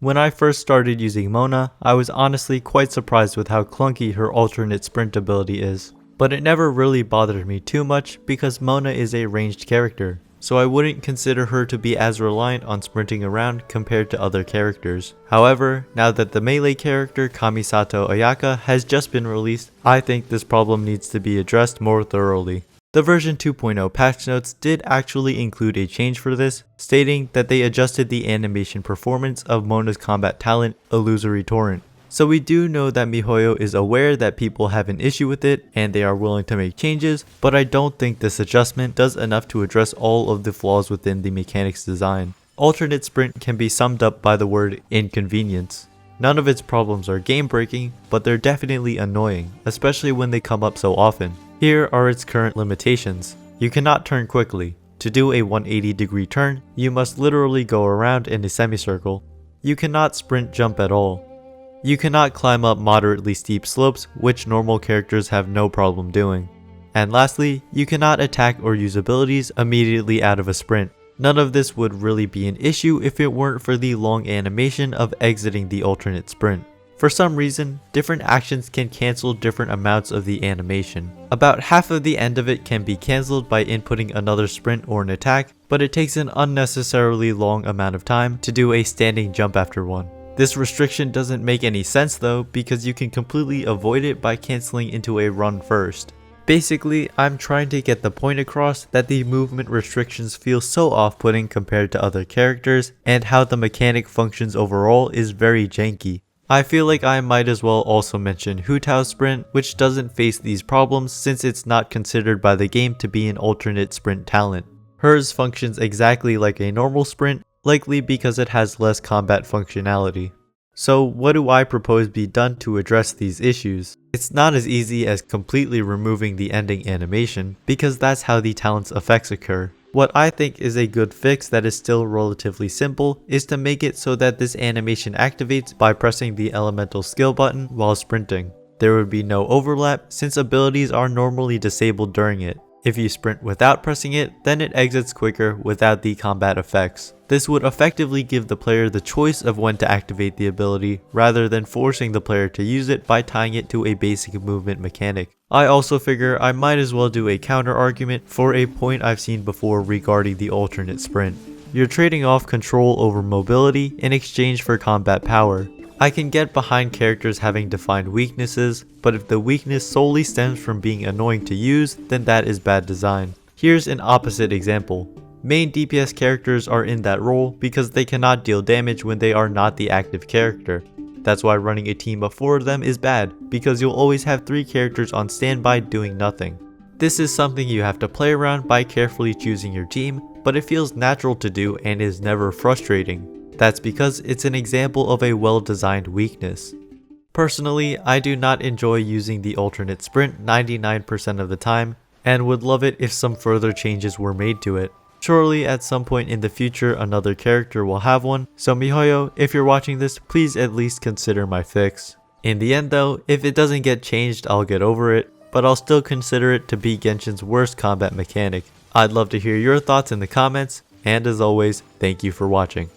When I first started using Mona, I was honestly quite surprised with how clunky her alternate sprint ability is. But it never really bothered me too much because Mona is a ranged character, so I wouldn't consider her to be as reliant on sprinting around compared to other characters. However, now that the melee character Kamisato Ayaka has just been released, I think this problem needs to be addressed more thoroughly. The version 2.0 patch notes did actually include a change for this, stating that they adjusted the animation performance of Mona's combat talent, Illusory Torrent. So we do know that MiHoYo is aware that people have an issue with it and they are willing to make changes, but I don't think this adjustment does enough to address all of the flaws within the mechanic's design. Alternate sprint can be summed up by the word inconvenience. None of its problems are game breaking, but they're definitely annoying, especially when they come up so often. Here are its current limitations. You cannot turn quickly. To do a 180-degree turn, you must literally go around in a semicircle. You cannot sprint jump at all. You cannot climb up moderately steep slopes, which normal characters have no problem doing. And lastly, you cannot attack or use abilities immediately out of a sprint. None of this would really be an issue if it weren't for the long animation of exiting the alternate sprint. For some reason, different actions can cancel different amounts of the animation. About half of the end of it can be cancelled by inputting another sprint or an attack, but it takes an unnecessarily long amount of time to do a standing jump after one. This restriction doesn't make any sense though, because you can completely avoid it by cancelling into a run first. Basically, I'm trying to get the point across that the movement restrictions feel so off-putting compared to other characters, and how the mechanic functions overall is very janky. I feel like I might as well also mention Hu Tao's sprint, which doesn't face these problems since it's not considered by the game to be an alternate sprint talent. Hers functions exactly like a normal sprint, likely because it has less combat functionality. So what do I propose be done to address these issues? It's not as easy as completely removing the ending animation, because that's how the talent's effects occur. What I think is a good fix that is still relatively simple is to make it so that this animation activates by pressing the elemental skill button while sprinting. There would be no overlap since abilities are normally disabled during it. If you sprint without pressing it, then it exits quicker without the combat effects. This would effectively give the player the choice of when to activate the ability, rather than forcing the player to use it by tying it to a basic movement mechanic. I also figure I might as well do a counter argument for a point I've seen before regarding the alternate sprint. You're trading off control over mobility in exchange for combat power. I can get behind characters having defined weaknesses, but if the weakness solely stems from being annoying to use, then that is bad design. Here's an opposite example. Main DPS characters are in that role because they cannot deal damage when they are not the active character. That's why running a team of 4 of them is bad, because you'll always have 3 characters on standby doing nothing. This is something you have to play around by carefully choosing your team, but it feels natural to do and is never frustrating. That's because it's an example of a well-designed weakness. Personally, I do not enjoy using the alternate sprint 99% of the time, and would love it if some further changes were made to it. Surely at some point in the future another character will have one, so MiHoYo, if you're watching this, please at least consider my fix. In the end though, if it doesn't get changed I'll get over it, but I'll still consider it to be Genshin's worst combat mechanic. I'd love to hear your thoughts in the comments, and as always, thank you for watching.